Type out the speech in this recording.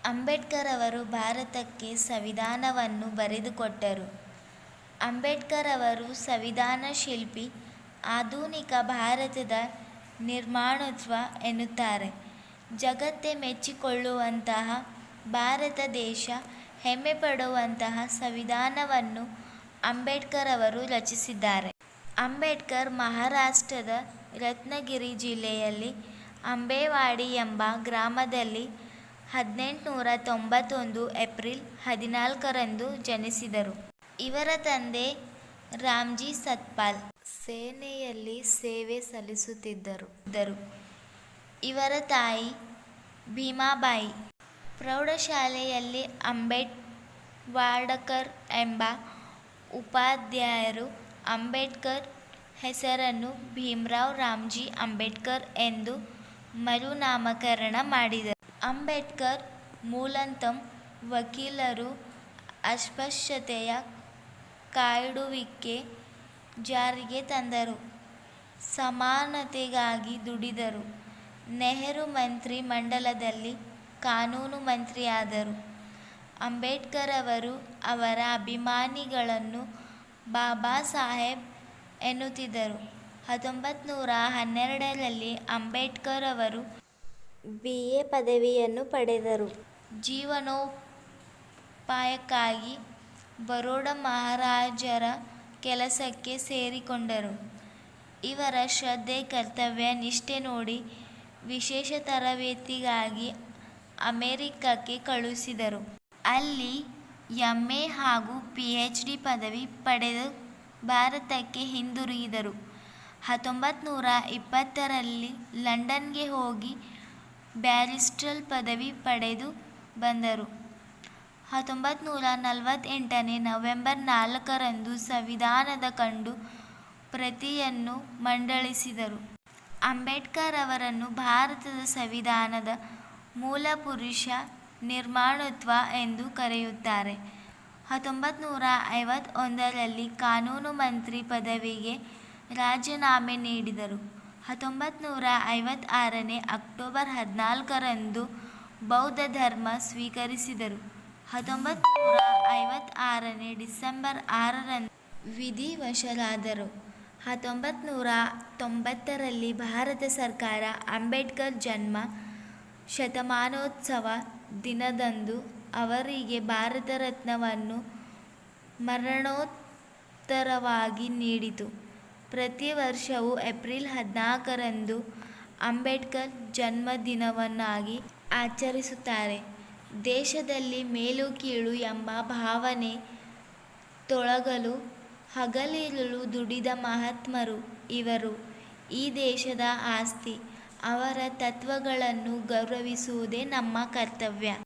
ಅಂಬೇಡ್ಕರ್ ಅವರು ಭಾರತಕ್ಕೆ ಸಂವಿಧಾನವನ್ನು ಬರೆದುಕೊಟ್ಟರು. ಅಂಬೇಡ್ಕರ್ ಅವರು ಸಂವಿಧಾನ ಶಿಲ್ಪಿ, ಆಧುನಿಕ ಭಾರತದ ನಿರ್ಮಾತೃ ಎನ್ನುತ್ತಾರೆ. ಜಗತ್ತೇ ಮೆಚ್ಚಿಕೊಳ್ಳುವಂತಹ, ಭಾರತ ದೇಶ ಹೆಮ್ಮೆ ಪಡುವಂತಹ ಸಂವಿಧಾನವನ್ನು ಅಂಬೇಡ್ಕರ್ ಅವರು ರಚಿಸಿದ್ದಾರೆ. ಅಂಬೇಡ್ಕರ್ ಮಹಾರಾಷ್ಟ್ರದ ರತ್ನಗಿರಿ ಜಿಲ್ಲೆಯಲ್ಲಿ ಅಂಬೇವಾಡಿ ಎಂಬ ಗ್ರಾಮದಲ್ಲಿ 1891 ಏಪ್ರಿಲ್ 14ರಂದು ಜನಿಸಿದರು. ಇವರ ತಂದೆ ರಾಮ್ಜಿ ಸತ್ಪಾಲ್ ಸೇನೆಯಲ್ಲಿ ಸೇವೆ ಸಲ್ಲಿಸುತ್ತಿದ್ದರು. ಇವರ ತಾಯಿ ಭೀಮಾಬಾಯಿ. ಪ್ರೌಢಶಾಲೆಯಲ್ಲಿ ಅಂಬೇಡ್ವಾಡಕರ್ ಎಂಬ ಉಪಾಧ್ಯಾಯರು ಅಂಬೇಡ್ಕರ್ ಹೆಸರನ್ನು ಭೀಮರಾವ್ ರಾಮ್ಜಿ ಅಂಬೇಡ್ಕರ್ ಎಂದು ಮರುನಾಮಕರಣ ಮಾಡಿದರು. ಅಂಬೇಡ್ಕರ್ ಮೂಲತಃ ವಕೀಲರು. ಅಸ್ಪೃಶ್ಯತೆಯ ಕಾಯ್ದೆಯನ್ನು ಜಾರಿಗೆ ತಂದರು. ಸಮಾನತೆಗಾಗಿ ದುಡಿದರು. ನೆಹರು ಮಂತ್ರಿ ಮಂಡಲದಲ್ಲಿ ಕಾನೂನು ಮಂತ್ರಿಯಾದರು. ಅಂಬೇಡ್ಕರ್ ಅವರು ಅವರ ಅಭಿಮಾನಿಗಳನ್ನು ಬಾಬಾ ಸಾಹೇಬ್ ಎನ್ನುತ್ತಿದ್ದರು. 1912ರಲ್ಲಿ ಅಂಬೇಡ್ಕರ್ ಅವರು BA ಪದವಿಯನ್ನು ಪಡೆದರು. ಜೀವನೋಪಾಯಕ್ಕಾಗಿ ಬರೋಡ ಮಹಾರಾಜರ ಕೆಲಸಕ್ಕೆ ಸೇರಿಕೊಂಡರು. ಇವರ ಶ್ರದ್ಧೆ, ಕರ್ತವ್ಯ ನಿಷ್ಠೆ ನೋಡಿ ವಿಶೇಷ ತರಬೇತಿಗಾಗಿ ಅಮೆರಿಕಕ್ಕೆ ಕಳುಹಿಸಿದರು. ಅಲ್ಲಿ MA ಹಾಗೂ PhD ಪದವಿ ಪಡೆದು ಭಾರತಕ್ಕೆ ಹಿಂದಿರುಗಿದರು. 1920ರಲ್ಲಿ ಲಂಡನ್ಗೆ ಹೋಗಿ ಬ್ಯಾರಿಸ್ಟರ್ ಪದವಿ ಪಡೆದು ಬಂದರು. 1948 ನವೆಂಬರ್ 4ರಂದು ಸಂವಿಧಾನದ ಕಂಡು ಪ್ರತಿಯನ್ನು ಮಂಡಿಸಿದರು. ಅಂಬೇಡ್ಕರ್ ಅವರನ್ನು ಭಾರತದ ಸಂವಿಧಾನದ ಮೂಲಪುರುಷ, ನಿರ್ಮಾತೃ ಎಂದು ಕರೆಯುತ್ತಾರೆ. 1951ರಲ್ಲಿ ಕಾನೂನು ಮಂತ್ರಿ ಪದವಿಗೆ ರಾಜೀನಾಮೆ ನೀಡಿದರು. 1956 ಅಕ್ಟೋಬರ್ 14ರಂದು ಬೌದ್ಧ ಧರ್ಮ ಸ್ವೀಕರಿಸಿದರು. 1956 ಡಿಸೆಂಬರ್ 6ರಂದು ವಿಧಿವಶರಾದರು. 1990ರಲ್ಲಿ ಭಾರತ ಸರ್ಕಾರ ಅಂಬೇಡ್ಕರ್ ಜನ್ಮ ಶತಮಾನೋತ್ಸವ ದಿನದಂದು ಅವರಿಗೆ ಭಾರತ ರತ್ನವನ್ನು ಮರಣೋತ್ತರವಾಗಿ ನೀಡಿತು. ಪ್ರತಿ ವರ್ಷವೂ ಏಪ್ರಿಲ್ 14ರಂದು ಅಂಬೇಡ್ಕರ್ ಜನ್ಮದಿನವನ್ನಾಗಿ ಆಚರಿಸುತ್ತಾರೆ. ದೇಶದಲ್ಲಿ ಮೇಲು ಕೀಳು ಎಂಬ ಭಾವನೆ ತೊಲಗಲು ಹಗಲಿರುಳು ದುಡಿದ ಮಹಾತ್ಮರು ಇವರು. ಈ ದೇಶದ ಆಸ್ತಿ. ಅವರ ತತ್ವಗಳನ್ನು ಗೌರವಿಸುವುದೇ ನಮ್ಮ ಕರ್ತವ್ಯ.